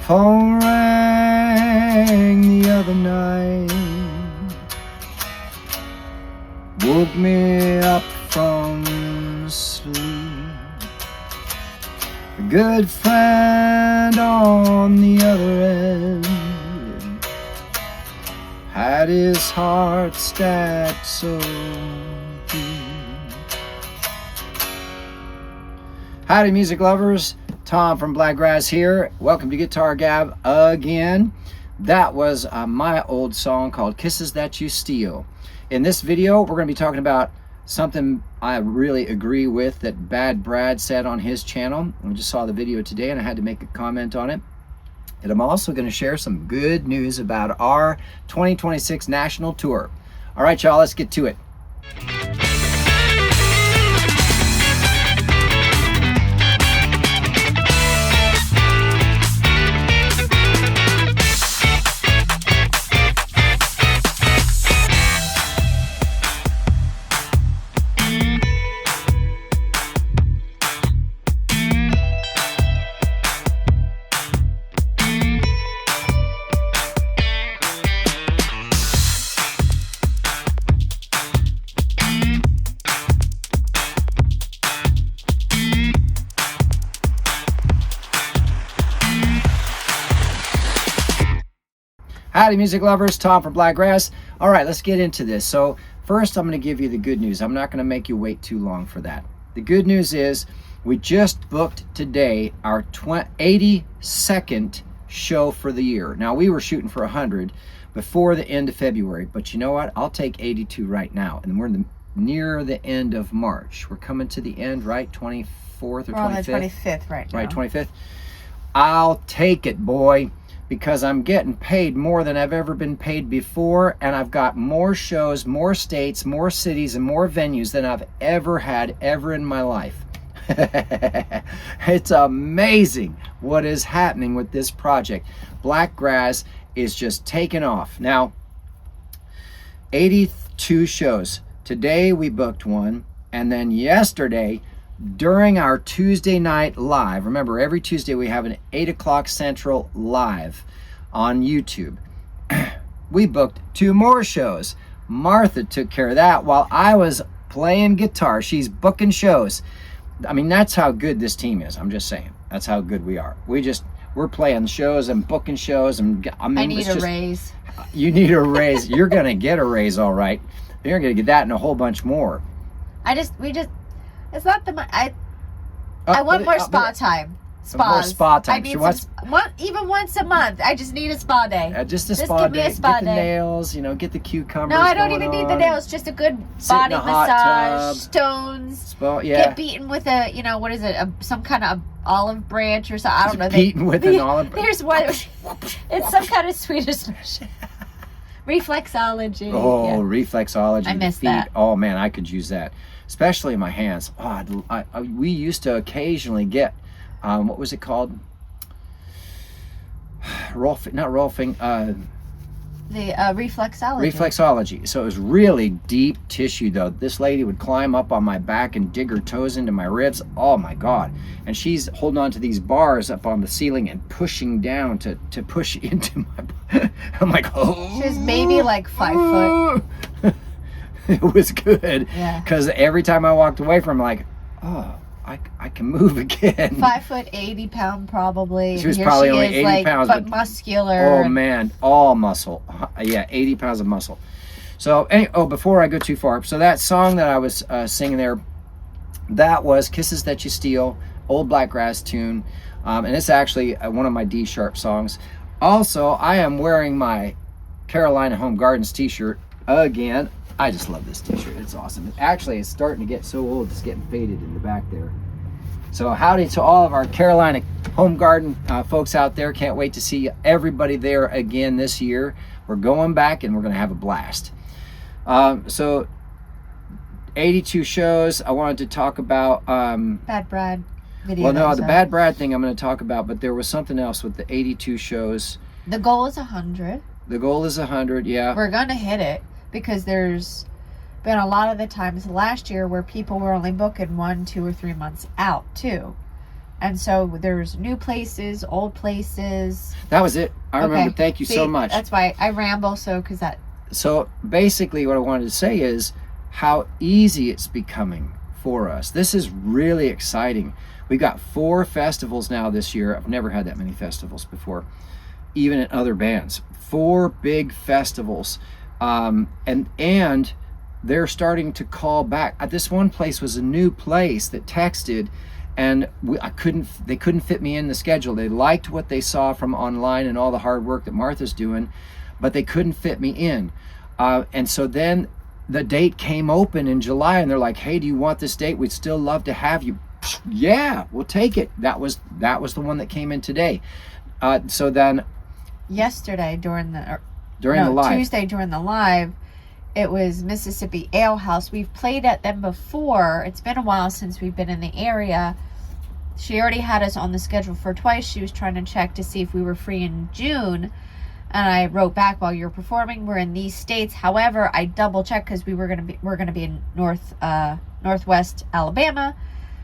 Phone rang the other night, woke me up from sleep. A good friend on the other end had his heart stacked so deep. Howdy, music lovers. Tom from Blakgraz here. Welcome to Guitar Gab again. That was my old song called Kisses That You Steal. In this video, we're going to be talking about something I really agree with that BadBrad said on his channel. I just saw the video today and I had to make a comment on it. And I'm also going to share some good news about our 2026 national tour. All right, y'all, let's get to it. Howdy, music lovers. Tom from Blakgraz. All right, let's get into this. So first, I'm going to give you the good news. I'm not going to make you wait too long for that. The good news is we just booked today our 82nd show for the year. Now, we were shooting for 100 before the end of February, but you know what? I'll take 82 right now. And we're near the end of March. We're coming to the end, right? 24th or 25th? We're on the 25th right now. Right, 25th. I'll take it, boy, because I'm getting paid more than I've ever been paid before, and I've got more shows, more states, more cities, and more venues than I've ever had ever in my life. It's amazing what is happening with this project. Blakgraz is just taking off. Now, 82 shows. Today we booked one, and then yesterday, during our Tuesday night live, remember every Tuesday we have an 8 o'clock Central live on YouTube. We booked 2 more shows. Martha took care of that while I was playing guitar. She's booking shows. I mean, that's how good this team is. I'm just saying. That's how good we are. We're playing shows and booking shows. And I need a raise. You need a raise. You're going to get a raise, all right. You're going to get that and a whole bunch more. It's not the money. I want more spa time. Spas. More spa time. I need even once a month. I just need a spa day. Just a spa give day. Me a spa get the day. Nails, get the cucumbers. No, I don't even need the nails. Just a good body massage, stones. Spa, yeah. Get beaten with a, what is it? Some kind of olive branch or something. I don't know. Beaten with an olive branch. There's one. It's some kind of Swedish reflexology. Oh, yeah. reflexology. I miss that. Oh man, I could use that, especially in my hands. Oh, we used to occasionally get, what was it called? Rolfing. The reflexology. Reflexology. So it was really deep tissue, though. This lady would climb up on my back and dig her toes into my ribs. Oh my God! And she's holding on to these bars up on the ceiling and pushing down to push into my. I'm like, oh. She was maybe like 5 foot. It was good. Yeah. Because every time I walked away from, like, oh, I can move again. 5 foot, 80 pound probably. She was probably only 80 pounds, but muscular. Oh man, all muscle. Yeah, 80 pounds of muscle. So, before I go too far, so that song that I was singing there, that was "Kisses That You Steal," old Blakgraz tune, and it's actually one of my D sharp songs. Also, I am wearing my Carolina Home Gardens t-shirt again. I just love this t-shirt. It's awesome. Actually, it's starting to get so old, it's getting faded in the back there. So howdy to all of our Carolina Home Garden folks out there. Can't wait to see everybody there again this year. We're going back and we're going to have a blast. So 82 shows. I wanted to talk about... BadBrad video. Well, no, the BadBrad thing I'm going to talk about, but there was something else with the 82 shows. The goal is 100. The goal is 100, yeah. We're going to hit it because there's been a lot of the times last year where people were only booking 1, 2, or 3 months out too. And so there's new places, old places. That was it. I remember. Okay. Thank you so much. That's why I ramble, because that. So basically what I wanted to say is how easy it's becoming for us. This is really exciting. We got 4 festivals now this year. I've never had that many festivals before, even in other bands. 4 big festivals. And they're starting to call back. This one place was a new place that texted, and they couldn't fit me in the schedule. They liked what they saw from online and all the hard work that Martha's doing, but they couldn't fit me in. And so then the date came open in July, and they're like, hey, do you want this date? We'd still love to have you. Yeah, we'll take it. That was the one that came in today. So then yesterday during the live, Tuesday during the live, it was Mississippi Ale House. We've played at them before. It's been a while since we've been in the area. She already had us on the schedule for twice. She was trying to check to see if we were free in June. And I wrote back, while you're performing, we're in these states. However, I double checked because we're gonna be in northwest Alabama.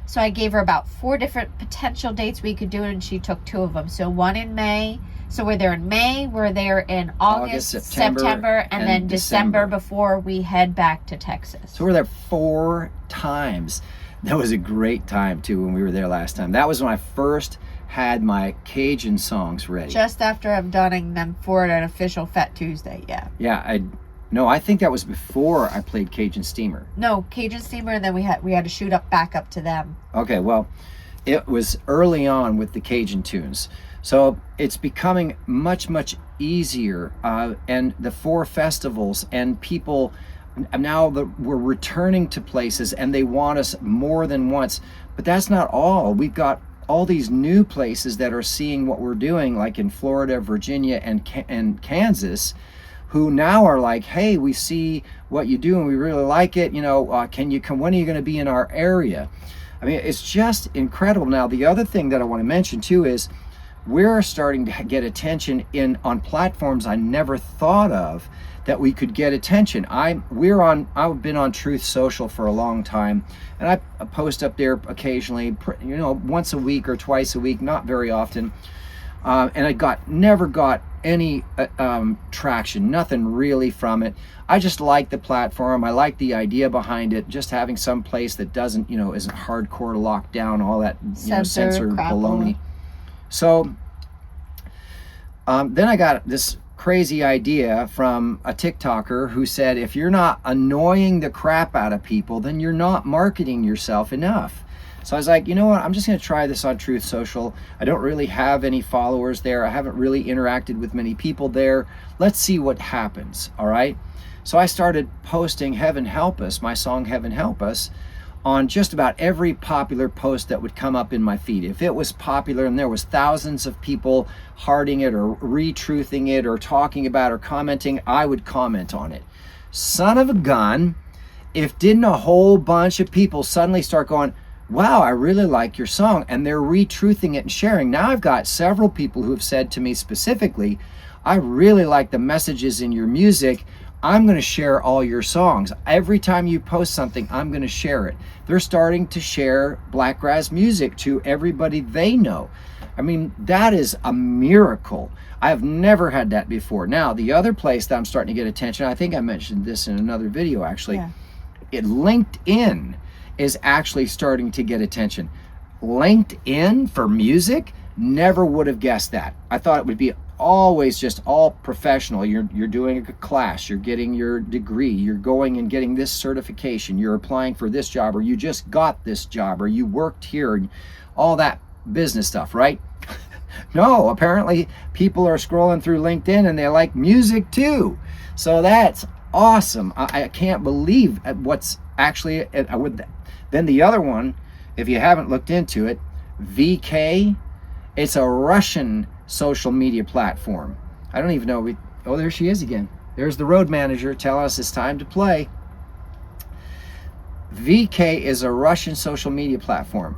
So I gave her about 4 different potential dates we could do, and she took 2 of them. So one in May. So we're there in May, we're there in August, September, and then December before we head back to Texas. So we're there 4 times. That was a great time too when we were there last time. That was when I first had my Cajun songs ready. Just after I've done them for an official Fat Tuesday, yeah. Yeah, I think that was before I played Cajun Steamer. No, Cajun Steamer, and then we had to shoot back up to them. Okay, well, it was early on with the Cajun tunes. So it's becoming much, much easier. And the 4 festivals, and people now we're returning to places, and they want us more than once. But that's not all. We've got all these new places that are seeing what we're doing, like in Florida, Virginia, and Kansas, who now are like, hey, we see what you do and we really like it. Can you come? When are you going to be in our area? I mean, it's just incredible. Now, the other thing that I want to mention too is we're starting to get attention on platforms I never thought of that we could get attention. I've been on Truth Social for a long time, and I post up there occasionally, once a week or twice a week, not very often. And I never got any traction, nothing really from it. I just like the platform. I like the idea behind it, just having some place that doesn't, isn't hardcore locked down, all that censored baloney. So then I got this crazy idea from a TikToker who said, if you're not annoying the crap out of people, then you're not marketing yourself enough. So I was like, you know what, I'm just going to try this on Truth Social. I don't really have any followers there. I haven't really interacted with many people there. Let's see what happens, all right? So I started posting Heaven Help Us, my song Heaven Help Us, on just about every popular post that would come up in my feed. If it was popular and there was thousands of people hearting it or retruthing it or talking about or commenting, I would comment on it. Son of a gun, if didn't a whole bunch of people suddenly start going, wow, I really like your song, and they're retruthing it and sharing. Now I've got several people who have said to me specifically, I really like the messages in your music. I'm going to share all your songs. Every time you post something, I'm going to share it. They're starting to share Blakgraz music to everybody they know. I mean, that is a miracle. I have never had that before. Now, the other place that I'm starting to get attention, I think I mentioned this in another video actually, LinkedIn is actually starting to get attention. LinkedIn for music? Never would have guessed that. I thought it would be always just all professional. You're doing a class, you're getting your degree, you're going and getting this certification, you're applying for this job, or you just got this job, or you worked here, and all that business stuff, right? No, apparently people are scrolling through LinkedIn and they like music too. So that's awesome. I can't believe what's actually, then the other one, if you haven't looked into it, VK, it's a Russian social media platform. I don't even know. Oh, there she is again. There's the road manager telling us it's time to play. VK is a Russian social media platform.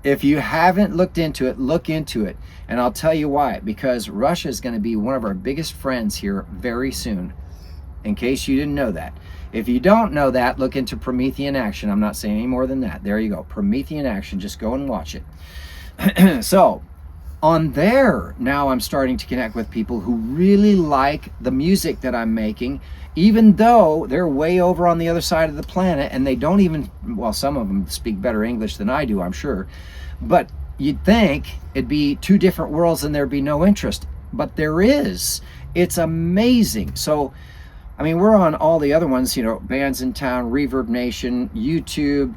If you haven't looked into it, look into it. And I'll tell you why. Because Russia is going to be one of our biggest friends here very soon. In case you didn't know that. If you don't know that, look into Promethean Action. I'm not saying any more than that. There you go. Promethean Action. Just go and watch it. So on there, now I'm starting to connect with people who really like the music that I'm making, even though they're way over on the other side of the planet and they don't even, well, some of them speak better English than I do, I'm sure. But you'd think it'd be two different worlds and there'd be no interest. But there is. It's amazing. So, I mean, we're on all the other ones, you know, Bands in Town, Reverb Nation, YouTube,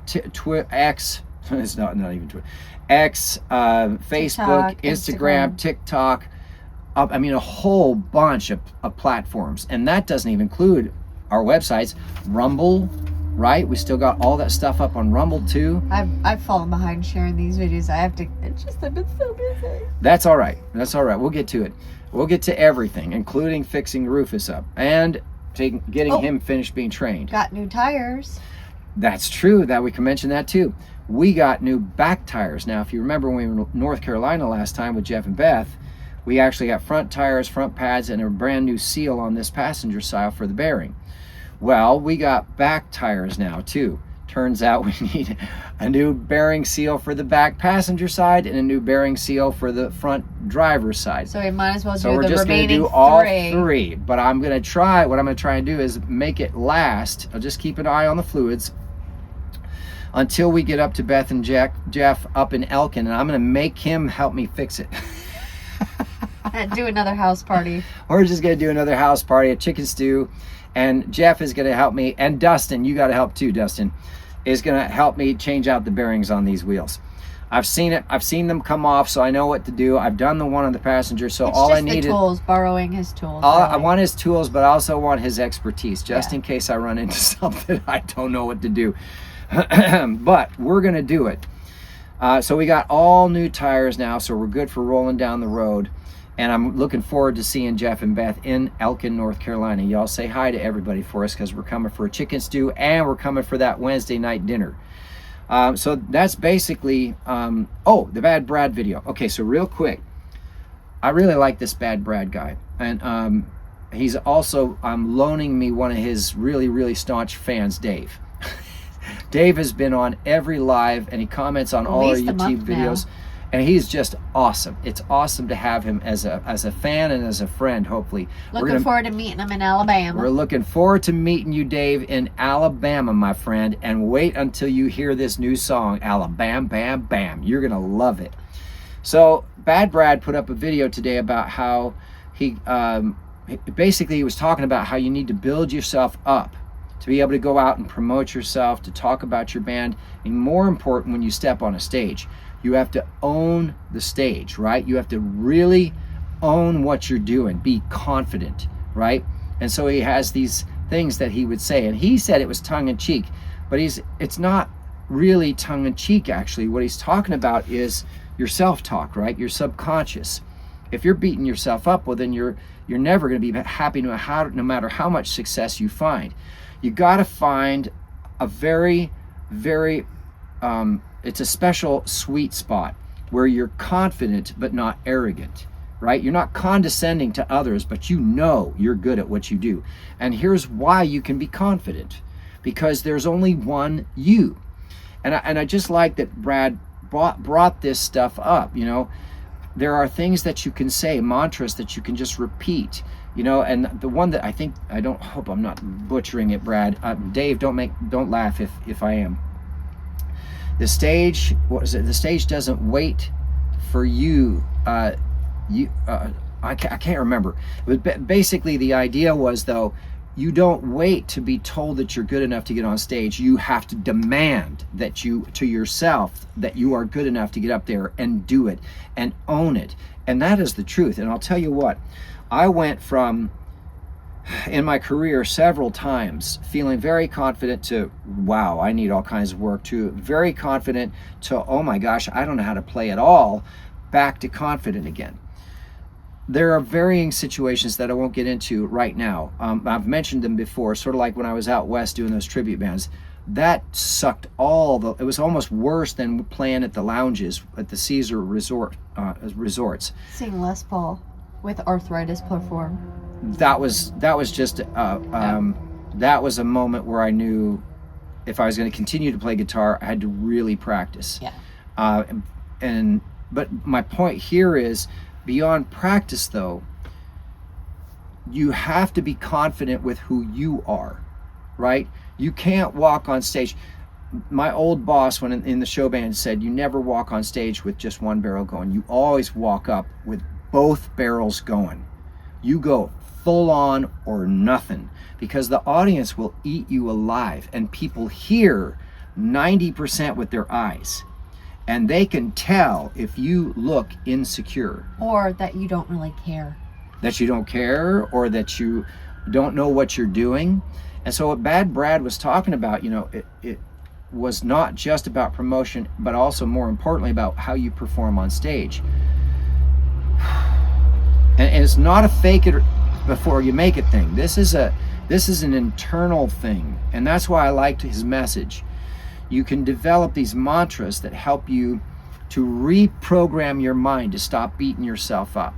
X, it's not even Twitter, X, Facebook, Instagram, TikTok. I mean, a whole bunch of platforms. And that doesn't even include our websites. Rumble, right? We still got all that stuff up on Rumble too. I've fallen behind sharing these videos. I've been so busy. That's all right. That's all right. We'll get to it. We'll get to everything, including fixing Rufus up and getting him finished being trained. Got new tires. That's true. That we can mention that too. We got new back tires. Now, if you remember when we were in North Carolina last time with Jeff and Beth, we actually got front tires, front pads, and a brand new seal on this passenger side for the bearing. Well, we got back tires now too. Turns out we need a new bearing seal for the back passenger side and a new bearing seal for the front driver's side. So we might as well So do we're the just going to remaining do all three. three. But I'm going to try, what I'm going to try and do is make it last. I'll just keep an eye on the fluids until we get up to Beth and Jeff up in Elkin, and I'm going to make him help me fix it. Do another house party. We're just going to do another house party, a chicken stew, and Jeff is going to help me, and Dustin, you got to help too, Dustin, is going to help me change out the bearings on these wheels. I've seen it. I've seen them come off, so I know what to do. I've done the one on the passenger, so It's all just I needed... the tools, borrowing his tools. I want his tools, but I also want his expertise, just Yeah. in case I run into something I don't know what to do. But we're going to do it. So we got all new tires now, so we're good for rolling down the road. And I'm looking forward to seeing Jeff and Beth in Elkin, North Carolina. Y'all say hi to everybody for us, because we're coming for a chicken stew and we're coming for that Wednesday night dinner. So that's basically, the BadBrad video. Okay, so real quick, I really like this BadBrad guy. And he's also loaning me one of his really, really staunch fans, Dave. Dave has been on every live and he comments on all our YouTube videos. And he's just awesome. It's awesome to have him as a fan and as a friend, hopefully. Looking forward to meeting him in Alabama. We're looking forward to meeting you, Dave, in Alabama, my friend. And wait until you hear this new song, Alabama, Bam, Bam. You're going to love it. So, BadBrad put up a video today about how he was talking about how you need to build yourself up to be able to go out and promote yourself, to talk about your band. And more important, when you step on a stage, you have to own the stage, right? You have to really own what you're doing, be confident, right? And so he has these things that he would say, and he said it was tongue-in-cheek, but it's not really tongue-in-cheek, actually. What he's talking about is your self-talk, right? Your subconscious. If you're beating yourself up, well, then you're never going to be happy no matter how much success you find. You got to find a very, very it's a special sweet spot where you're confident but not arrogant, right? You're not condescending to others, but you know you're good at what you do. And here's why you can be confident, because there's only one you. And I just like that Brad brought this stuff up. You know, there are things that you can say, mantras that you can just repeat. You know, and the one that I hope I'm not butchering it, Brad. Dave, don't laugh if I am. The stage, the stage doesn't wait for you. I can't remember. But basically, the idea was, though, you don't wait to be told that you're good enough to get on stage. You have to demand to yourself that you are good enough to get up there and do it and own it. And that is the truth. And I'll tell you what, I went from, in my career, several times feeling very confident to, wow, I need all kinds of work, to very confident to, oh my gosh, I don't know how to play at all, back to confident again. There are varying situations that I won't get into right now. I've mentioned them before, sort of like when I was out west doing those tribute bands. That sucked it was almost worse than playing at the lounges at the Caesar resorts. Seeing Les Paul with arthritis perform. That was just that was a moment where I knew if I was going to continue to play guitar, I had to really practice. Yeah. But my point here is, beyond practice though, you have to be confident with who you are, right? You can't walk on stage. My old boss, when in the show band, said you never walk on stage with just one barrel going. You always walk up with both barrels going. You go full on or nothing, because the audience will eat you alive, and people hear 90% with their eyes, and they can tell if you look insecure, or that you don't really care, that you don't care, or that you don't know what you're doing. And so what BadBrad was talking about, it was not just about promotion, but also more importantly about how you perform on stage. And it's not a fake it before you make it thing. This is an internal thing, and that's why I liked his message. You can develop these mantras that help you to reprogram your mind to stop beating yourself up,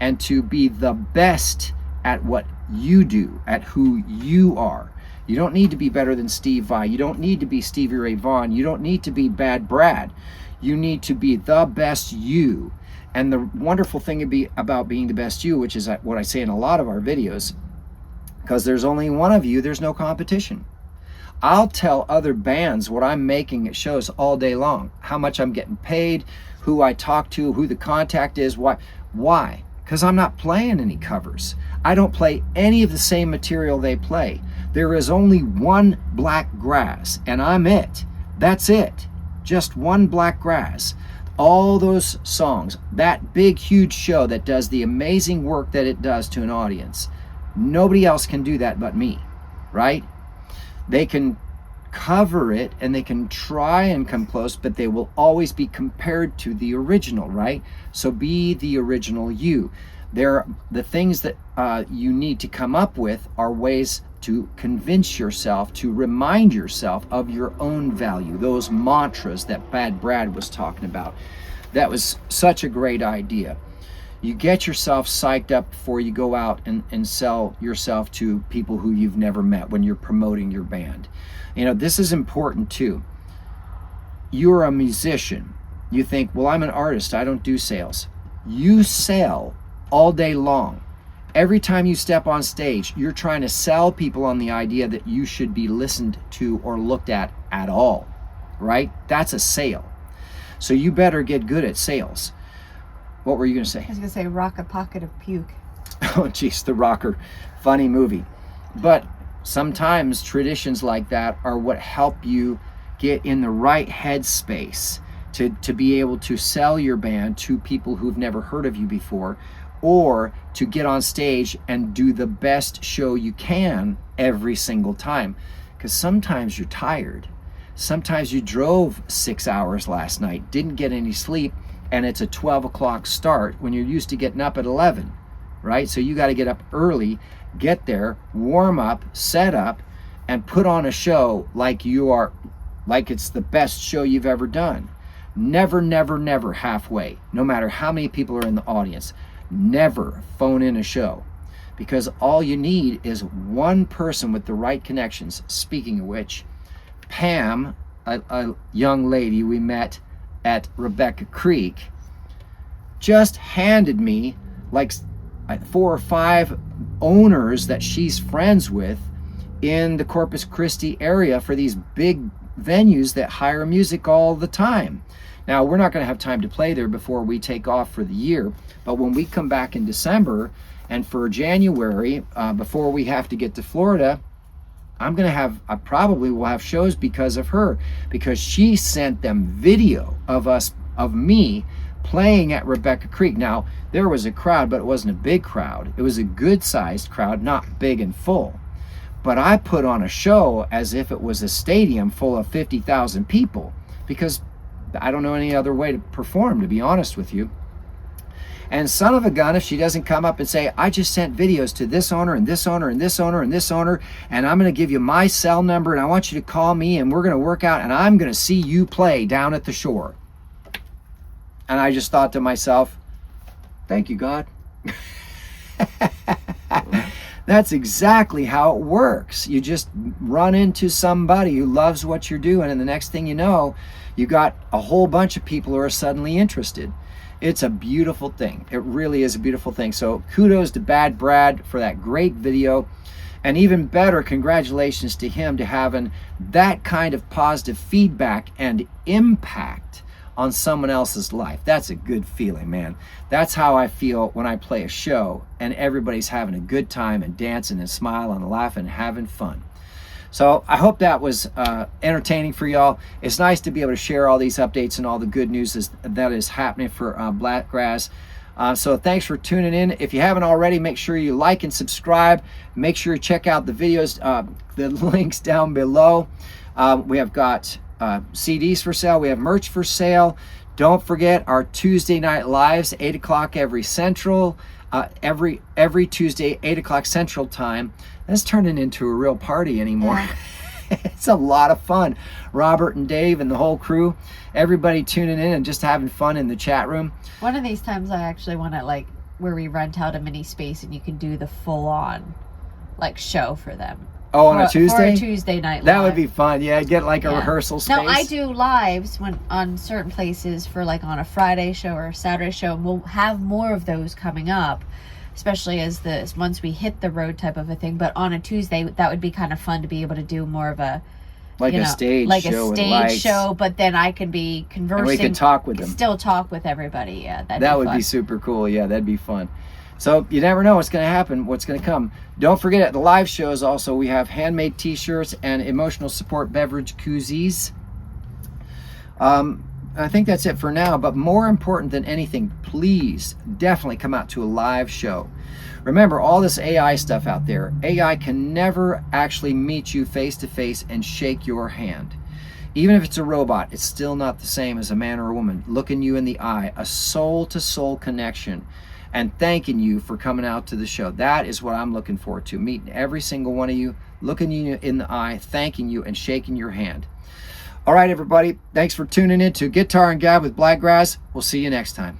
and to be the best at what you do, at who you are. You don't need to be better than Steve Vai. You don't need to be Stevie Ray Vaughan. You don't need to be BadBrad. You need to be the best you. And the wonderful thing about being the best you, which is what I say in a lot of our videos, because there's only one of you, there's no competition. I'll tell other bands what I'm making at shows all day long, how much I'm getting paid, who I talk to, who the contact is, why? Why? Because I'm not playing any covers. I don't play any of the same material they play. There is only one Blakgraz, and I'm it. That's it. Just one Blakgraz. All those songs, that big, huge show that does the amazing work that it does to an audience. Nobody else can do that but me, right? They can cover it and they can try and come close, but they will always be compared to the original, right? So be the original you. The things that you need to come up with are ways to convince yourself, to remind yourself of your own value, those mantras that BadBrad was talking about. That was such a great idea. You get yourself psyched up before you go out and sell yourself to people who you've never met when you're promoting your band. This is important too. You're a musician. You think, well, I'm an artist, I don't do sales. You sell all day long. Every time you step on stage, you're trying to sell people on the idea that you should be listened to or looked at all, right? That's a sale. So you better get good at sales. What were you going to say? I was going to say rock a pocket of puke. Oh, geez, The Rocker. Funny movie. But sometimes traditions like that are what help you get in the right headspace to be able to sell your band to people who've never heard of you before, or to get on stage and do the best show you can every single time. Because sometimes you're tired. Sometimes you drove 6 hours last night, didn't get any sleep, and it's a 12 o'clock start when you're used to getting up at 11, right? So you got to get up early, get there, warm up, set up, and put on a show like it's the best show you've ever done. Never, never, never halfway, no matter how many people are in the audience. Never phone in a show, because all you need is one person with the right connections. Speaking of which, Pam, a young lady we met at Rebecca Creek, just handed me like 4 or 5 owners that she's friends with in the Corpus Christi area for these big venues that hire music all the time. Now, we're not going to have time to play there before we take off for the year, but when we come back in December and for January, before we have to get to Florida, I probably will have shows because of her, because she sent them video of me playing at Rebecca Creek. Now, there was a crowd, but it wasn't a big crowd. It was a good-sized crowd, not big and full. But I put on a show as if it was a stadium full of 50,000 people, because I don't know any other way to perform, to be honest with you. And son of a gun, if she doesn't come up and say, I just sent videos to this owner and this owner and this owner and this owner, and I'm going to give you my cell number and I want you to call me and we're going to work out and I'm going to see you play down at the shore. And I just thought to myself, thank you, God. That's exactly how it works. You just run into somebody who loves what you're doing, and the next thing you know, you got a whole bunch of people who are suddenly interested. It's a beautiful thing. It really is a beautiful thing. So kudos to BadBrad for that great video. And even better, congratulations to him to having that kind of positive feedback and impact on someone else's life. That's a good feeling, man. That's how I feel when I play a show and everybody's having a good time and dancing and smiling and laughing and having fun. So I hope that was entertaining for y'all. It's nice to be able to share all these updates and all the good news that is happening for Blakgraz. So thanks for tuning in. If you haven't already, make sure you like and subscribe. Make sure you check out the videos, the links down below. We have got CDs for sale. We have merch for sale. Don't forget our Tuesday night lives, 8 o'clock every Tuesday, 8 o'clock Central Time. That's turning into a real party anymore. Yeah. It's a lot of fun. Robert and Dave and the whole crew, everybody tuning in and just having fun in the chat room. One of these times I actually want to, like, where we rent out a mini space and you can do the full-on, like, show for them. Oh, on a Tuesday? For a Tuesday night live. That would be fun. Yeah, get like a rehearsal space. No, I do lives when on certain places for, like, on a Friday show or a Saturday show, and we'll have more of those coming up, especially as once we hit the road type of a thing. But on a Tuesday, that would be kind of fun to be able to do more of a stage show, a stage show, but then I can be conversing. And we can talk with them. Still talk with everybody. Yeah, that would be super cool. Yeah, that'd be fun. So you never know what's going to happen, what's going to come. Don't forget at the live shows also, we have handmade t-shirts and emotional support beverage koozies. I think that's it for now, but more important than anything, please definitely come out to a live show. Remember, all this AI stuff out there, AI can never actually meet you face to face and shake your hand. Even if it's a robot, it's still not the same as a man or a woman looking you in the eye, a soul-to-soul connection, and thanking you for coming out to the show. That is what I'm looking forward to, meeting every single one of you, looking you in the eye, thanking you, and shaking your hand. All right, everybody, thanks for tuning in to Guitar and Gab with Blakgraz. We'll see you next time.